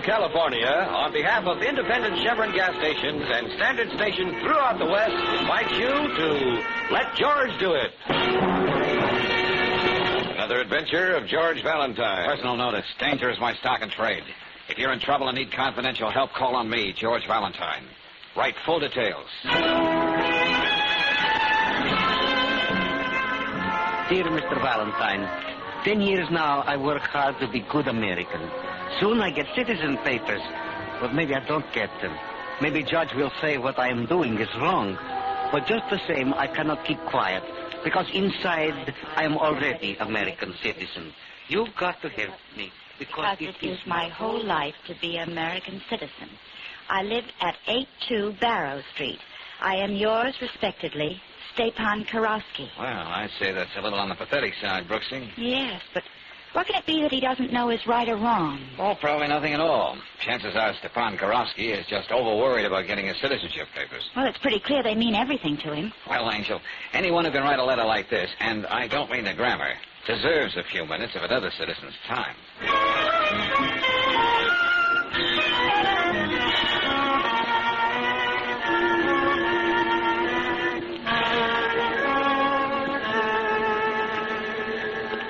California, on behalf of independent Chevron gas stations and standard stations throughout the West, invites you to Let George Do It. Another adventure of George Valentine. Personal notice. Danger is my stock and trade. If you're in trouble and need confidential help, call on me, George Valentine. Write full details. Dear Mr. Valentine, 10 years now I work hard to be good American. Soon I get citizen papers, but maybe I don't get them. Maybe Judge will say what I am doing is wrong. But just the same, I cannot keep quiet, because inside I am already American citizen. You've got to help me. Because it is my whole life to be American citizen. I live at 82 Barrow Street. I am yours respectedly, Stepan Karofsky. Well, I'd say that's a little on the pathetic side, Brooksy. Yes, but what can it be that he doesn't know is right or wrong? Oh, probably nothing at all. Chances are Stepan Karofsky is just over-worried about getting his citizenship papers. Well, it's pretty clear they mean everything to him. Well, Angel, anyone who can write a letter like this, and I don't mean the grammar, deserves a few minutes of another citizen's time.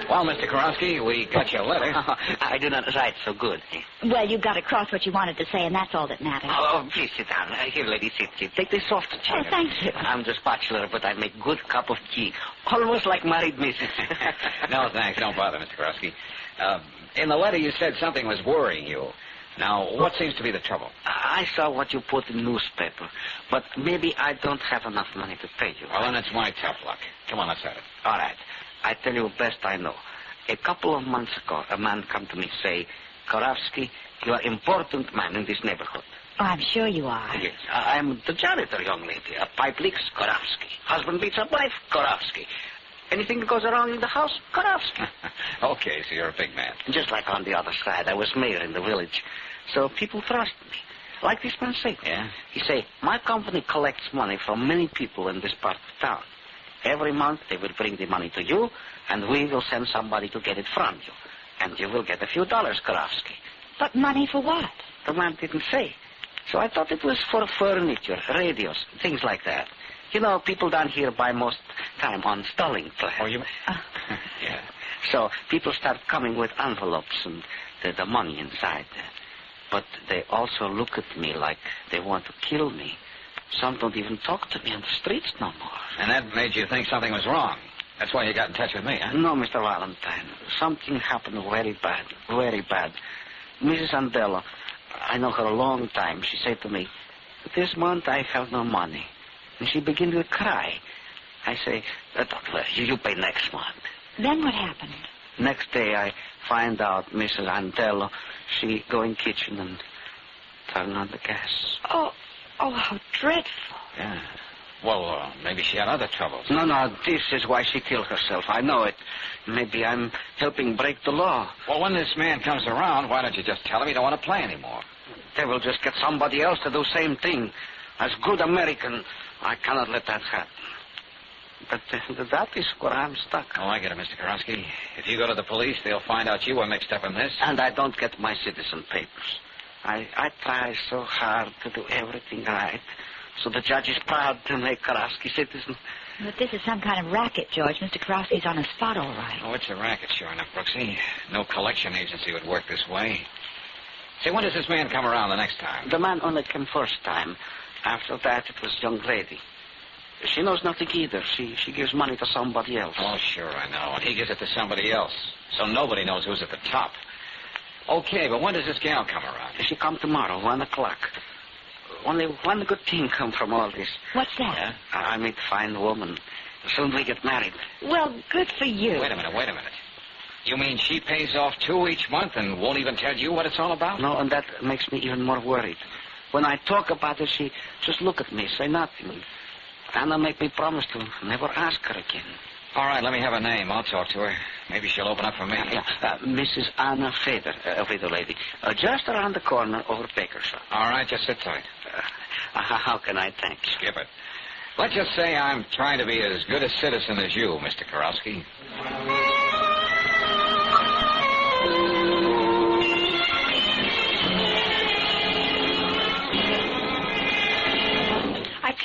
Well, Mr. Karofsky, we got your letter. I do not write so good. Well, you got across what you wanted to say, and that's all that matters. Oh, please sit down. Here, lady, sit. Take this soft chair. Oh, thank you. I'm just bachelor, but I make good cup of tea. Almost like married missus. No, thanks. Don't bother, Mr. Karofsky. In the letter, you said something was worrying you. Now, what seems to be the trouble? I saw what you put in newspaper, but maybe I don't have enough money to pay you. Well, then it's my tough luck. Come on, let's have it. All right. I tell you best I know. A couple of months ago, a man come to me say, Karofsky, you are important man in this neighborhood. Oh, I'm sure you are. Yes, I'm the janitor, young lady. A pipe leaks, Karofsky. Husband beats up wife, Karofsky. Anything that goes wrong in the house, Karofsky. Okay, so you're a big man. Just like on the other side, I was mayor in the village. So people trust me. Like this man say. Yeah? He say, my company collects money from many people in this part of town. Every month they will bring the money to you, and we will send somebody to get it from you. And you will get a few dollars, Karofsky. But money for what? The man didn't say. So I thought it was for furniture, radios, things like that. You know, people down here buy most time on stalling plan. Oh, you... Yeah. So people start coming with envelopes and the money inside. But they also look at me like they want to kill me. Some don't even talk to me on the streets no more. And that made you think something was wrong. That's why you got in touch with me, huh? No, Mr. Valentine. Something happened very bad, very bad. Mrs. Andello, I know her a long time. She said to me, this month I have no money. And she began to cry. I say, don't worry, you pay next month. Then what happened? Next day I find out Mrs. Andello, she go in kitchen and turn on the gas. Oh, how dreadful. Yeah. Well, maybe she had other troubles. No, this is why she killed herself. I know it. Maybe I'm helping break the law. Well, when this man comes around, why don't you just tell him you don't want to play anymore? They will just get somebody else to do the same thing. As good American, I cannot let that happen. But that is where I'm stuck. Oh, I get it, Mr. Karofsky. If you go to the police, they'll find out you were mixed up in this. And I don't get my citizen papers. I try so hard to do everything right. So the judge is proud to make Karofsky citizen. But this is some kind of racket, George. Mr. Karofsky's on the spot, all right. Oh, it's a racket, sure enough, Brooksy. No collection agency would work this way. Say, when does this man come around the next time? The man only came first time. After that, it was young lady. She knows nothing either. She gives money to somebody else. Oh, sure, I know. And he gives it to somebody else. So nobody knows who's at the top. Okay, but when does this gal come around? She come tomorrow, 1 o'clock. Only one good thing come from all this. What's that? Yeah? I meet a fine woman. Soon we get married. Well, good for you. Wait a minute. You mean she pays off $2 each month and won't even tell you what it's all about? No, and that makes me even more worried. When I talk about it, she just look at me, say nothing. Anna make me promise to never ask her again. All right, let me have her name. I'll talk to her. Maybe she'll open up for me. Mrs. Anna Fader, a widow lady. Just around the corner over Bakersfield. All right, just sit tight. How can I thank you? Skip it. Let's just say I'm trying to be as good a citizen as you, Mr. Karofsky.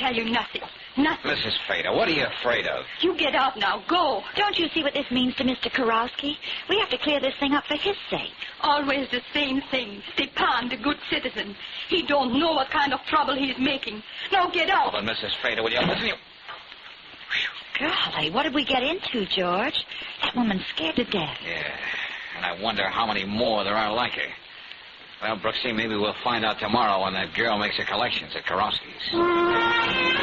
tell you nothing. Nothing. Mrs. Feder, what are you afraid of? You get out now. Go. Don't you see what this means to Mr. Karowski? We have to clear this thing up for his sake. Always the same thing. Stepan, the good citizen. He don't know what kind of trouble he's making. Now get Oh, out. but Mrs. Feder, will you listen? Golly, what did we get into, George? That woman's scared to death. Yeah, and I wonder how many more there are like her. Well, Brooksy, maybe we'll find out tomorrow when that girl makes her collections at Karowski's.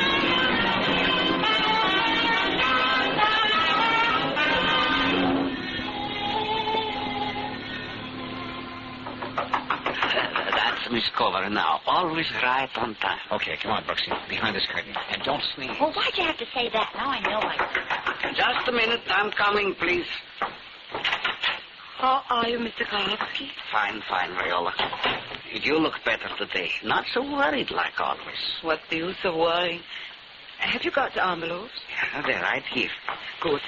That's Miss Cover now. Always right on time. Okay, come on, Brooksy. Behind this curtain. And don't sneeze. Well, why'd you have to say that? Now I know I... Just a minute. I'm coming, please. How are you, Mr. Karowski? Fine, Viola. You look better today. Not so worried like always. What's the use of worrying? Have you got the envelopes? Yeah, they're right here. Good.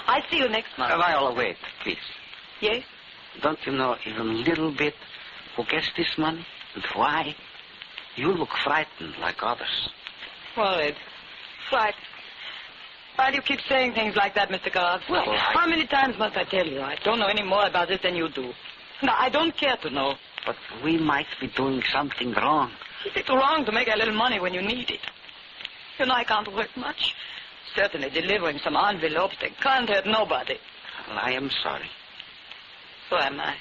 I'll see you next month. Viola, wait, please. Yes? Don't you know even a little bit who gets this money and why? You look frightened like others. Worried. Frightened. Why do you keep saying things like that, Mr. Karowski? Well, How many times must I tell you? I don't know any more about this than you do. No, I don't care to know. But we might be doing something wrong. Is it wrong to make a little money when you need it? You know, I can't work much. Certainly delivering some envelopes, they can't hurt nobody. Well, I am sorry. So am I.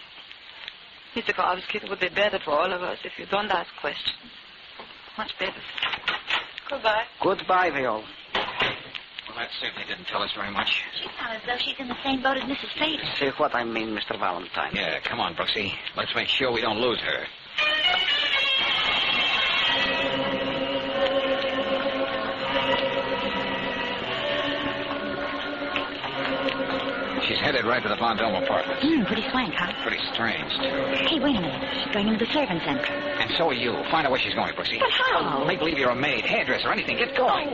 Mr. Karowski, it would be better for all of us if you don't ask questions. Much better. Goodbye. Goodbye, Viola. Well, that certainly didn't tell us very much. She sounds as though she's in the same boat as Mrs. Feder. Say what I mean, Mr. Valentine. Yeah, come on, Brooksy. Let's make sure we don't lose her. She's headed right to the Vendome apartments. Pretty swank, huh? Pretty strange, too. Hey, wait a minute. She's going into the servants' entrance. And so are you. Find out where she's going, Brooksy. But how? Make believe you're a maid, hairdresser, anything. Get going.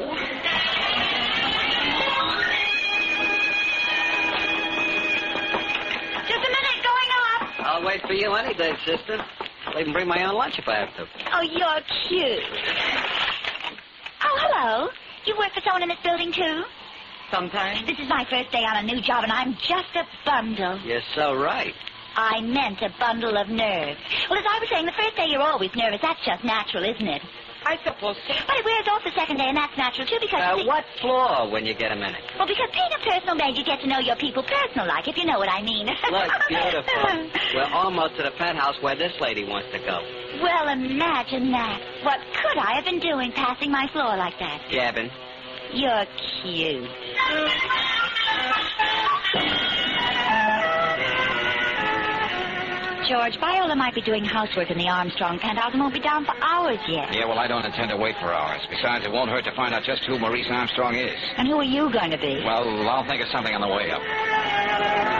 Just a minute, going up. I'll wait for you any day, sister. I'll even bring my own lunch if I have to. Oh, you're cute. Oh, hello. You work for someone in this building, too? Sometimes. This is my first day on a new job, and I'm just a bundle. You're so right. I meant a bundle of nerves. Well, as I was saying, the first day you're always nervous. That's just natural, isn't it? I suppose so. But it wears off the second day, and that's natural, too, because... you see- What floor when you get a minute? Well, because being a personal maid, you get to know your people personal-like, if you know what I mean. Look, beautiful. We're almost to the penthouse where this lady wants to go. Well, imagine that. What could I have been doing passing my floor like that? Gabbin. You're cute. George, Viola might be doing housework in the Armstrong penthouse and won't be down for hours yet. Yeah, well, I don't intend to wait for hours. Besides, it won't hurt to find out just who Maurice Armstrong is. And who are you going to be? Well, I'll think of something on the way up.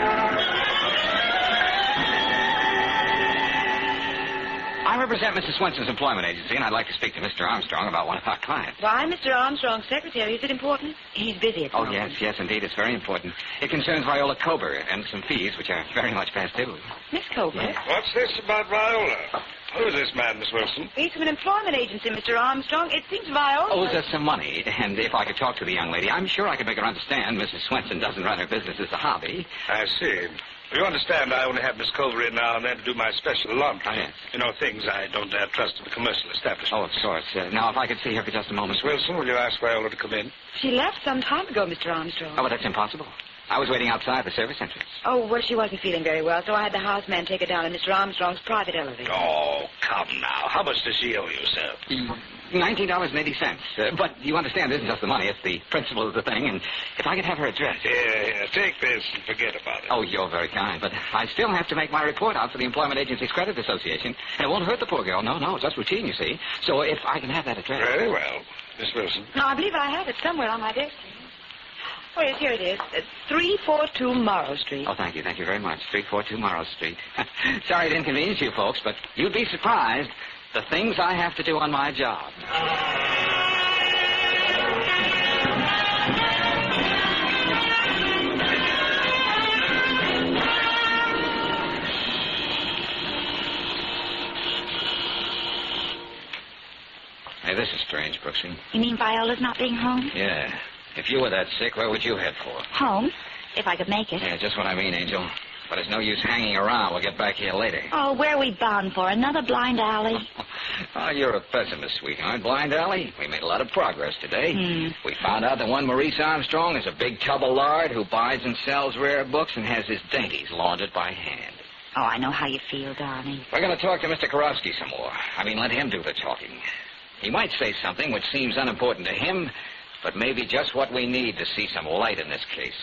I represent Mrs. Swenson's employment agency, and I'd like to speak to Mr. Armstrong about one of our clients. Well, I'm Mr. Armstrong's secretary. Is it important? He's busy at the Oh, moment. yes, indeed. It's very important. It concerns Viola Cober and some fees, which are very much past due. Miss Coburn. Yes. What's this about Viola? Who is this man, Miss Wilson? He's from an employment agency, Mr. Armstrong. It seems Viola... Owes us some money, and if I could talk to the young lady, I'm sure I could make her understand Mrs. Swenson doesn't run her business as a hobby. I see. You understand I only have Miss Culver in now and then to do my special lump. Oh, yes. You know, things I don't dare trust in the commercial establishment. Oh, of course. Now, if I could see her for just a moment. Miss Wilson, will you ask Viola to come in? She left some time ago, Mr. Armstrong. Oh, but that's impossible. I was waiting outside the service entrance. Oh, well, she wasn't feeling very well, so I had the houseman take her down in Mr. Armstrong's private elevator. Oh, come now. How much does she owe you, sir? $19.80. But you understand, this isn't just the money. It's the principle of the thing. And if I could have her address. Here, take this and forget about it. Oh, you're very kind. But I still have to make my report out for the Employment Agency's Credit Association. And it won't hurt the poor girl. No, it's just routine, you see. So if I can have that address. Very well. Miss Wilson. No, I believe I have it somewhere on my desk. Oh, yes, here it is. 342 Morrow Street. Oh, thank you very much. 342 Morrow Street. Sorry to inconvenience you folks, but you'd be surprised the things I have to do on my job. Hey, this is strange, Brooksy. You mean Viola's not being home? Yeah. If you were that sick, where would you head for? Home, if I could make it. Yeah, just what I mean, Angel. But it's no use hanging around. We'll get back here later. Oh, where are we bound for? Another blind alley? Oh, you're a pessimist, sweetheart. Blind alley? We made a lot of progress today. We found out that one Maurice Armstrong is a big tub of lard who buys and sells rare books and has his dainties laundered by hand. Oh, I know how you feel, darling. We're going to talk to Mr. Karofsky some more. Let him do the talking. He might say something which seems unimportant to him, but maybe just what we need to see some light in this case.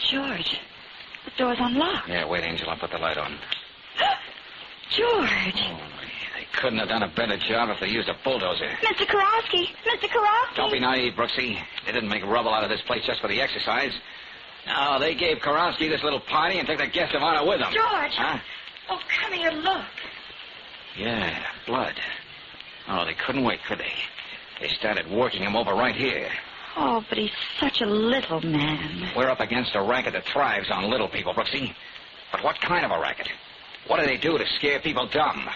George, the door's unlocked. Yeah, wait, Angel. I'll put the light on. George! Oh, they couldn't have done a better job if they used a bulldozer. Mr. Karofsky! Mr. Karofsky! Don't be naive, Brooksy. They didn't make rubble out of this place just for the exercise. No, they gave Karofsky this little party and took the guest of honor with them. George! Huh? Oh, come here, look. Yeah, blood. Oh, they couldn't wait, could they? They started working him over right here. Oh, but he's such a little man. We're up against a racket that thrives on little people, Brooksy. But what kind of a racket? What do they do to scare people dumb?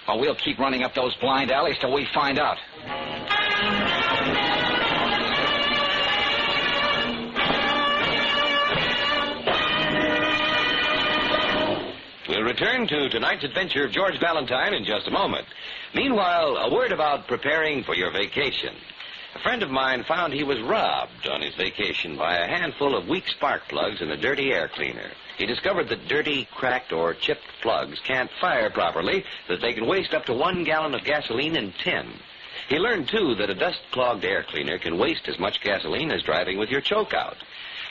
Well, we'll keep running up those blind alleys till we find out. We'll return to tonight's adventure of George Valentine in just a moment. Meanwhile, a word about preparing for your vacation. A friend of mine found he was robbed on his vacation by a handful of weak spark plugs in a dirty air cleaner. He discovered that dirty, cracked, or chipped plugs can't fire properly, that they can waste up to 1 gallon of gasoline in 10. He learned, too, that a dust-clogged air cleaner can waste as much gasoline as driving with your choke out.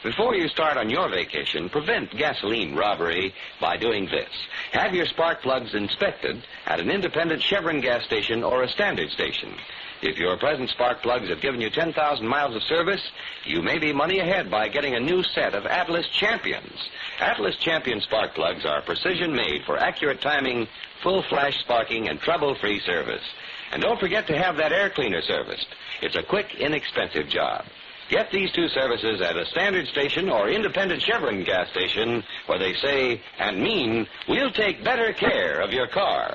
Before you start on your vacation, prevent gasoline robbery by doing this. Have your spark plugs inspected at an independent Chevron gas station or a standard station. If your present spark plugs have given you 10,000 miles of service, you may be money ahead by getting a new set of Atlas Champions. Atlas Champion spark plugs are precision-made for accurate timing, full flash sparking, and trouble-free service. And don't forget to have that air cleaner serviced. It's a quick, inexpensive job. Get these two services at a standard station or independent Chevron gas station where they say and mean, we'll take better care of your car.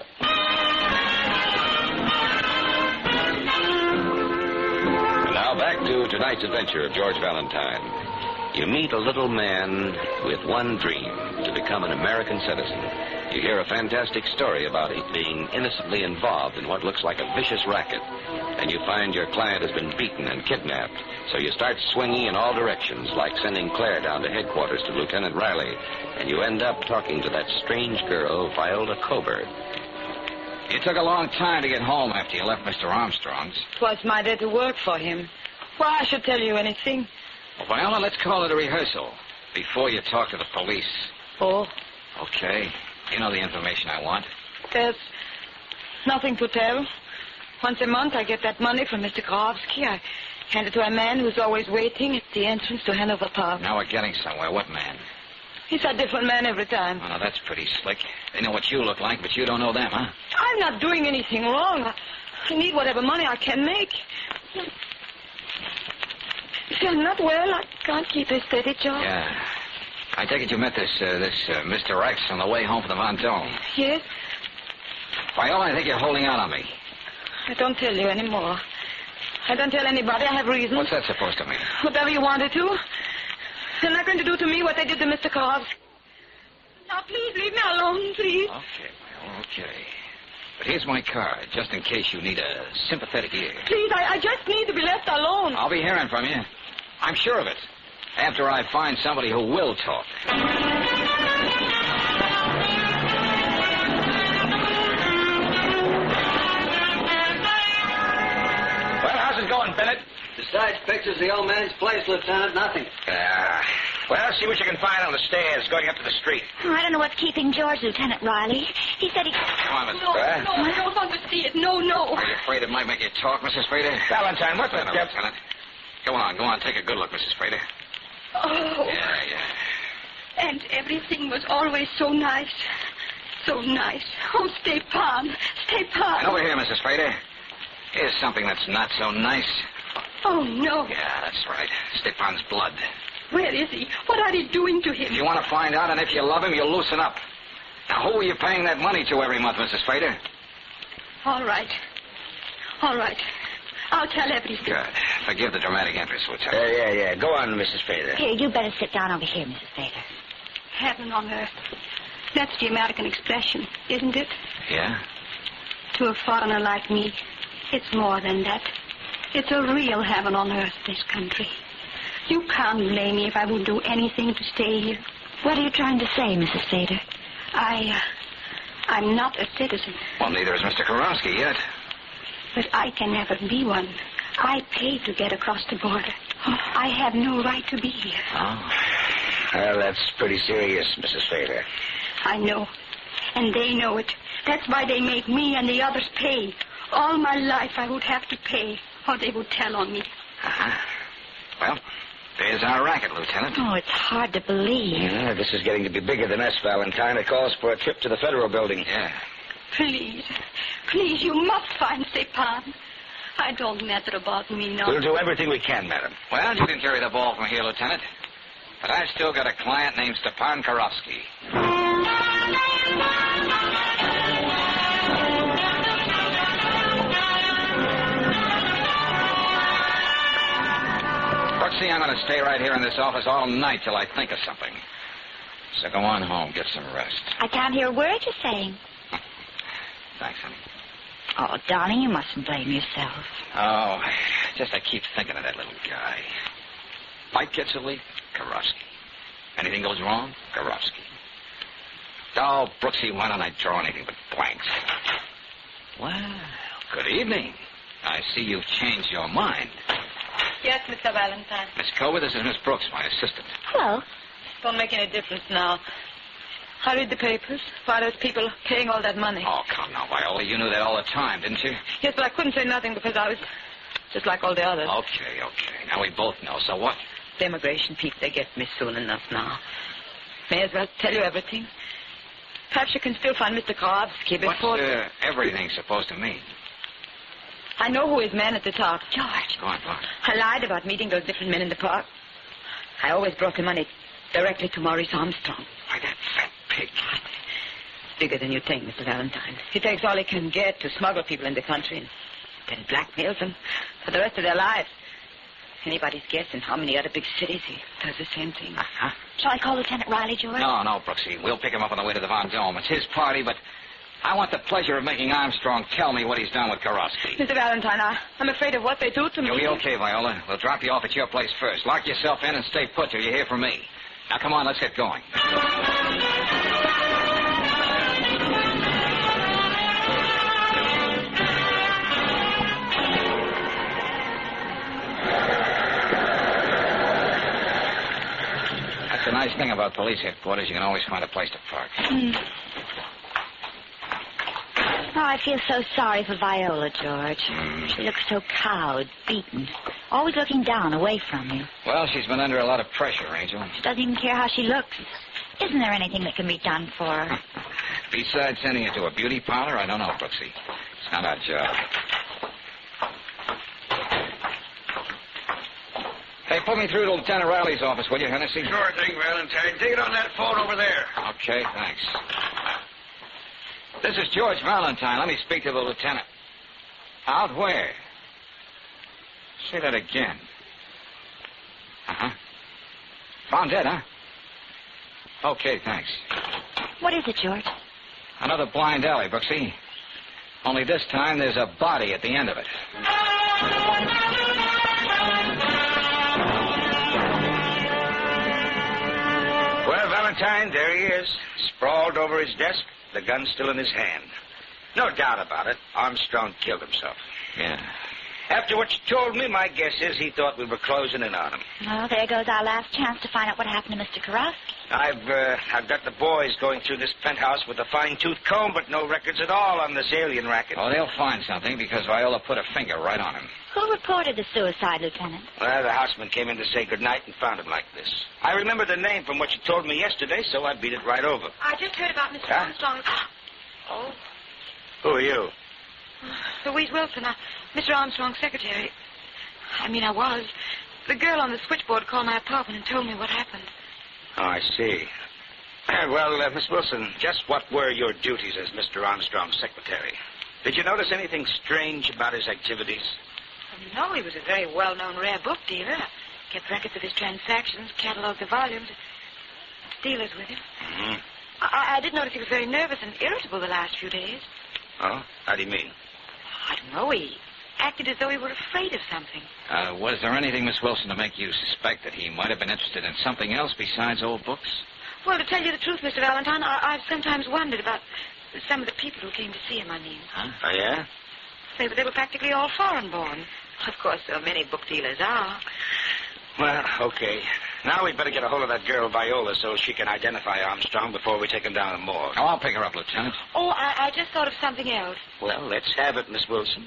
Now back to tonight's adventure of George Valentine. You meet a little man with one dream, to become an American citizen. You hear a fantastic story about it being innocently involved in what looks like a vicious racket. And you find your client has been beaten and kidnapped. So you start swinging in all directions, like sending Claire down to headquarters to Lieutenant Riley. And you end up talking to that strange girl, Viola Coburn. You took a long time to get home after you left Mr. Armstrong's. It was my day to work for him. Why I should tell you anything? Well, Viola, let's call it a rehearsal before you talk to the police. Oh, Okay. You know the information I want. there's nothing to tell. Once a month I get that money from Mr. Karofsky. I hand it to a man who's always waiting at the entrance to Hanover Park. Now we're getting somewhere. What man? He's a different man every time. Oh, no, that's pretty slick. They know what you look like, but you don't know them, huh? I'm not doing anything wrong. I need whatever money I can make. If I'm not well, I can't keep a steady job. Yeah. I take it you met this Mr. X on the way home from the Von Dome. Yes? Viola, I think you're holding out on me. I don't tell you anymore. I don't tell anybody. I have reasons. What's that supposed to mean? Whatever you wanted to. They're not going to do to me what they did to Mr. Karofsky. Now, please, leave me alone, please. Okay, Viola, okay. But here's my card, just in case you need a sympathetic ear. Please, I just need to be left alone. I'll be hearing from you. I'm sure of it. After I find somebody who will talk. Well, how's it going, Bennett? Besides pictures of the old man's place, Lieutenant, nothing. Well, see what you can find on the stairs going up to the street. Oh, I don't know what's keeping George, Lieutenant Riley. He said he... Come on, Mrs. No, Frater. I don't want to see it. No. Are you afraid it might make you talk, Mrs. Frater? Valentine, what the No, devil? Lieutenant. Go on. Take a good look, Mrs. Frater. Oh, Yeah. and everything was always so nice. So nice. Oh, Stepan. And over here, Mrs. Frater. Here's something that's not so nice. Oh, no. Yeah, that's right. Stepan's blood. Where is he? What are they doing to him? If you want to find out, and if you love him, you'll loosen up. Now, who are you paying that money to every month, Mrs. Fader? All right. All right. I'll tell everything. Good. Forgive the dramatic interest, Lieutenant. Yeah. Go on, Mrs. Fader. Here, you better sit down over here, Mrs. Fader. Heaven on earth. That's the American expression, isn't it? Yeah? To a foreigner like me, it's more than that. It's a real heaven on earth, this country. You can't blame me if I would do anything to stay here. What are you trying to say, Mrs. Fader? I'm not a citizen. Well, neither is Mr. Karowski yet. But I can never be one. I paid to get across the border. I have no right to be here. Oh? Well, that's pretty serious, Mrs. Fader. I know. And they know it. That's why they make me and the others pay. All my life I would have to pay, or they would tell on me. Uh-huh. Well, there's our racket, Lieutenant. Oh, it's hard to believe. Yeah, this is getting to be bigger than us, Valentine. It calls for a trip to the Federal Building. Yeah. Please, you must find Stepan. I don't matter about me now. We'll do everything we can, madam. Well, you can carry the ball from here, Lieutenant. But I've still got a client named Stepan Karowski. Brooksy, I'm going to stay right here in this office all night till I think of something. So go on home, get some rest. I can't hear a word you're saying. Thanks, honey. Oh, darling, you mustn't blame yourself. Oh, just I keep thinking of that little guy. Pipe gets a leak, Karowski. Anything goes wrong, Karowski. Oh, Brooksy, why don't I draw anything but blanks? Well, good evening. I see you've changed your mind. Yes, Mr. Valentine. Miss Covert, this is Miss Brooks, my assistant. Hello. Don't make any difference now. I read the papers. Why those people paying all that money? Oh, come now, Viola. You knew that all the time, didn't you? Yes, but I couldn't say nothing because I was just like all the others. Okay. Now we both know. So what? The immigration people, they get me soon enough now. May as well tell you everything. Perhaps you can still find Mr. Karowski before... What's everything supposed to mean? I know who is man at the top. George. Go on. I lied about meeting those different men in the park. I always brought the money directly to Maurice Armstrong. Why, that fat pig. Bigger than you think, Mr. Valentine. He takes all he can get to smuggle people in the country and then blackmails them for the rest of their lives. Anybody's guess in how many other big cities he does the same thing. Uh-huh. Shall I call Lieutenant Riley, George? No, Brooksy. We'll pick him up on the way to the Von Dome. It's his party, but I want the pleasure of making Armstrong tell me what he's done with Karowski. Mr. Valentine, I'm afraid of what they do to me. You'll be okay, Viola. We'll drop you off at your place first. Lock yourself in and stay put till you hear from me. Now, come on, let's get going. That's the nice thing about police headquarters. You can always find a place to park. Oh, I feel so sorry for Viola, George. She looks so cowed, beaten, always looking down, away from you. Well, she's been under a lot of pressure, Angel. She doesn't even care how she looks. Isn't there anything that can be done for her? Besides sending her to a beauty parlor, I don't know, Brooksy. It's not our job. Hey, put me through to Lieutenant Riley's office, will you, Hennessy? Sure thing, Valentine. Take it on that phone over there. Okay, thanks. This is George Valentine. Let me speak to the lieutenant. Out where? Say that again. Uh-huh. Found dead, huh? Okay, thanks. What is it, George? Another blind alley, Brooksy. Only this time there's a body at the end of it. Well, Valentine, there he is, sprawled over his desk, the gun still in his hand. No doubt about it, Armstrong killed himself. Yeah. After what you told me, my guess is he thought we were closing in on him. Well, there goes our last chance to find out what happened to Mr. Karowski. I've got the boys going through this penthouse with a fine-tooth comb, but no records at all on this alien racket. Oh, they'll find something because Viola put a finger right on him. Who reported the suicide, Lieutenant? Well, the houseman came in to say goodnight and found him like this. I remember the name from what you told me yesterday, so I beat it right over. I just heard about Mr. Armstrong. Oh. Who are you? Louise Wilson, Mr. Armstrong's secretary. I was. The girl on the switchboard called my apartment and told me what happened. Oh, I see. Well, Miss Wilson, just what were your duties as Mr. Armstrong's secretary? Did you notice anything strange about his activities? No, he was a very well-known rare book dealer. Kept records of his transactions, cataloged the volumes, dealers with him. Mm-hmm. I did notice he was very nervous and irritable the last few days. Oh? How do you mean? I don't know. He acted as though he were afraid of something. Was there anything, Miss Wilson, to make you suspect that he might have been interested in something else besides old books? Well, to tell you the truth, Mr. Valentine, I've sometimes wondered about some of the people who came to see him, Huh? Oh, yeah? They were practically all foreign-born. Of course, so many book dealers are. Well, okay. Now we'd better get a hold of that girl, Viola, so she can identify Armstrong before we take him down the morgue. Oh, I'll pick her up, Lieutenant. Oh, I just thought of something else. Well, let's have it, Miss Wilson.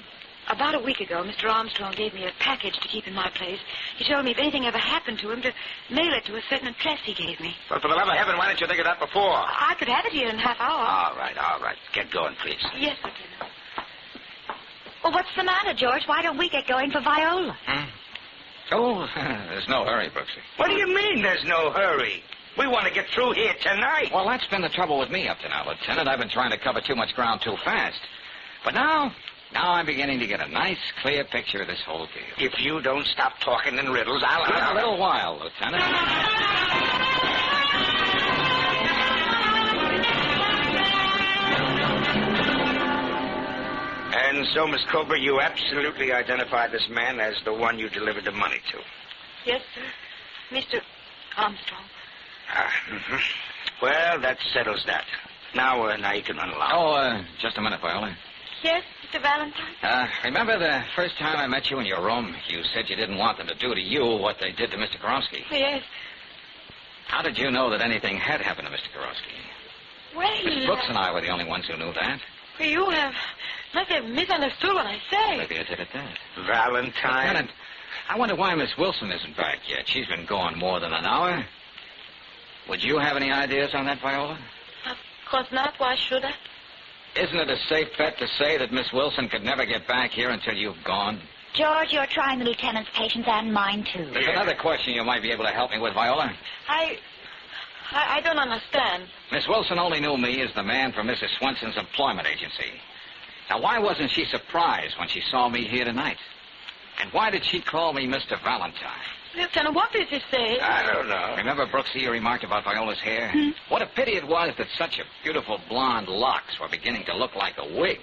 About a week ago, Mr. Armstrong gave me a package to keep in my place. He told me if anything ever happened to him, to mail it to a certain address he gave me. Well, for the love of heaven, why didn't you think of that before? I could have it here in a half hour. All right. Get going, please. Yes, Lieutenant. Well, what's the matter, George? Why don't we get going for Viola? Oh, there's no hurry, Brooksy. What do you mean there's no hurry? We want to get through here tonight. Well, that's been the trouble with me up to now, Lieutenant. I've been trying to cover too much ground too fast. But now I'm beginning to get a nice, clear picture of this whole deal. If you don't stop talking in riddles, In a little while, Lieutenant. And so, Miss Cobra, you absolutely identified this man as the one you delivered the money to. Yes, sir. Mr. Armstrong. Mm-hmm. Well, that settles that. Now you can run along. Just a minute, Viola. Yes, Mr. Valentine? Remember the first time I met you in your room? You said you didn't want them to do to you what they did to Mr. Karofsky. Yes. How did you know that anything had happened to Mr. Karofsky? Well, Miss Brooks and I were the only ones who knew that. You must have misunderstood what I say. Maybe I did at that. Valentine. Lieutenant, I wonder why Miss Wilson isn't back yet. She's been gone more than an hour. Would you have any ideas on that, Viola? Of course not. Why should I? Isn't it a safe bet to say that Miss Wilson could never get back here until you've gone? George, you're trying the lieutenant's patience and mine, too. There's another question you might be able to help me with, Viola. I don't understand. Miss Wilson only knew me as the man from Mrs. Swenson's employment agency. Now, why wasn't she surprised when she saw me here tonight? And why did she call me Mr. Valentine? Lieutenant, what did you say? I don't know. Remember, Brooksy, you remarked about Viola's hair? What a pity it was that such a beautiful blonde locks were beginning to look like a wig.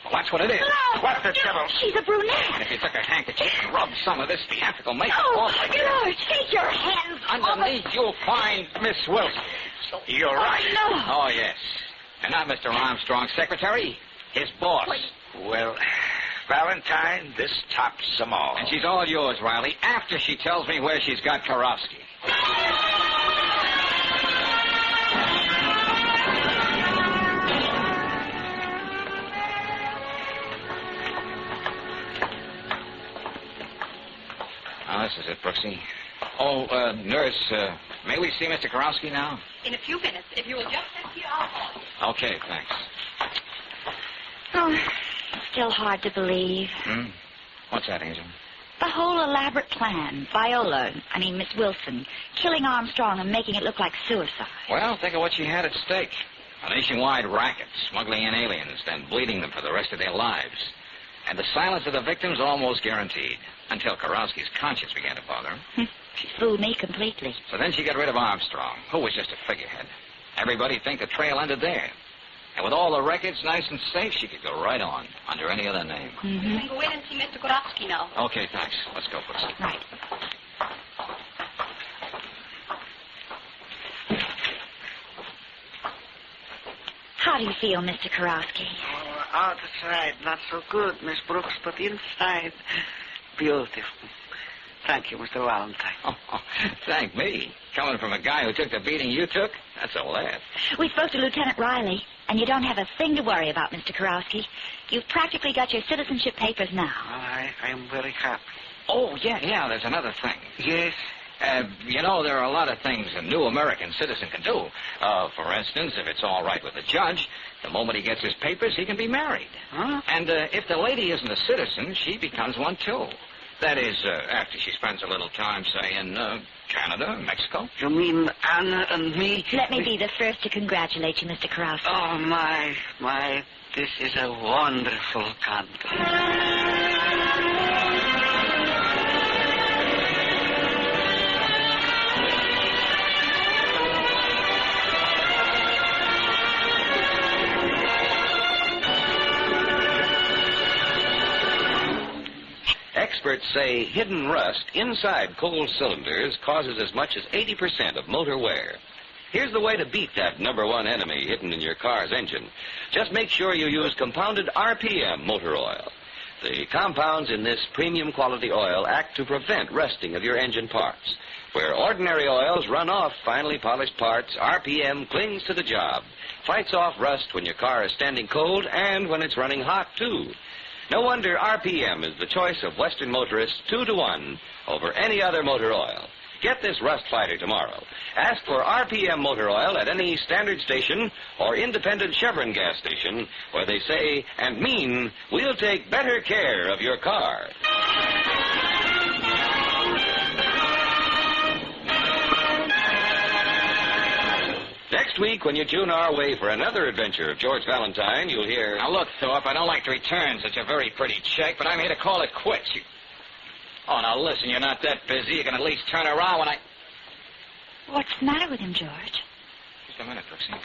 Well, that's what it is. No! What the devil? She's a brunette. And if you took a handkerchief and rubbed some of this theatrical makeup Oh, off of her, George, take your hands underneath you'll find Miss Wilson. You're right. No. Oh, yes. And not Mr. Armstrong's secretary, his boss. Well, Valentine, this tops them all. And she's all yours, Riley, after she tells me where she's got Karofsky. Oh, this is it, Brooksy. Oh, nurse, may we see Mr. Karofsky now? In a few minutes. If you will just sit here, I'll call. Okay, thanks. Oh, still hard to believe. What's that, Angel? The whole elaborate plan. Miss Wilson, killing Armstrong and making it look like suicide. Well, think of what she had at stake. A nationwide racket, smuggling in aliens, then bleeding them for the rest of their lives. And the silence of the victims almost guaranteed, until Karofsky's conscience began to bother him. She fooled me completely. So then she got rid of Armstrong, who was just a figurehead. Everybody'd think the trail ended there. And with all the records nice and safe, she could go right on, under any other name. You can go in and see Mr. Karofsky now. Okay, thanks. Let's go, Brooksy. Right. How do you feel, Mr. Karofsky? Oh, outside, not so good, Miss Brooks, but inside, beautiful. Thank you, Mr. Valentine. Oh, thank me. Coming from a guy who took the beating you took, that's a laugh. We spoke to Lieutenant Riley, and you don't have a thing to worry about, Mr. Karofsky. You've practically got your citizenship papers now. I am very happy. Oh, yeah, there's another thing. Yes? There are a lot of things a new American citizen can do. For instance, if it's all right with the judge, the moment he gets his papers, he can be married. Huh? And if the lady isn't a citizen, she becomes one, too. That is, after she spends a little time, say, in Canada, Mexico. You mean Anna and me? Let me be the first to congratulate you, Mr. Karofsky. Oh, my, this is a wonderful country. Experts say hidden rust inside coal cylinders causes as much as 80% of motor wear. Here's the way to beat that number one enemy hidden in your car's engine. Just make sure you use compounded RPM motor oil. The compounds in this premium quality oil act to prevent rusting of your engine parts. Where ordinary oils run off finely polished parts, RPM clings to the job, fights off rust when your car is standing cold and when it's running hot, too. No wonder RPM is the choice of Western motorists 2-to-1 over any other motor oil. Get this rust fighter tomorrow. Ask for RPM motor oil at any standard station or independent Chevron gas station where they say and mean, we'll take better care of your car. Next week, when you tune our way for another adventure of George Valentine, you'll hear... Now, look, Thorpe, I don't like to return such a very pretty check, but I'm here to call it quits. Oh, now, listen, you're not that busy. You can at least turn around when I... What's the matter with him, George? Just a minute, Brooksy.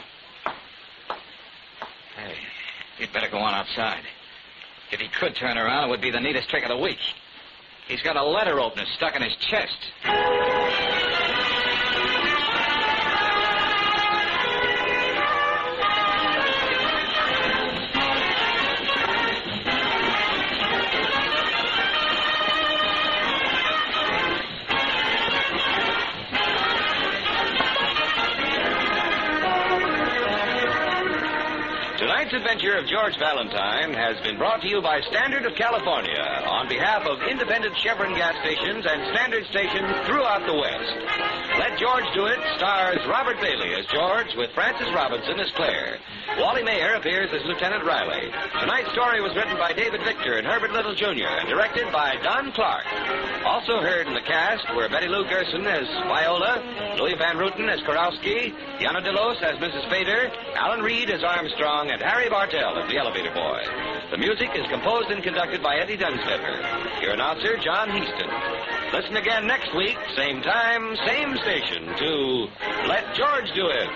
Hey, you'd better go on outside. If he could turn around, it would be the neatest trick of the week. He's got a letter opener stuck in his chest. Tonight's adventure of George Valentine has been brought to you by Standard of California on behalf of independent Chevron gas stations and Standard stations throughout the West. Let George Do It stars Robert Bailey as George with Frances Robinson as Claire. Wally Mayer appears as Lieutenant Riley. Tonight's story was written by David Victor and Herbert Little, Jr. and directed by Don Clark. Also heard in the cast were Betty Lou Gerson as Viola, Louis Van Ruten as Karofsky, Yana DeLos as Mrs. Fader, Alan Reed as Armstrong, and Harry Bartell as the Elevator Boy. The music is composed and conducted by Eddie Dunstetter. Your announcer, John Heaston. Listen again next week, same time, same station, to Let George Do It.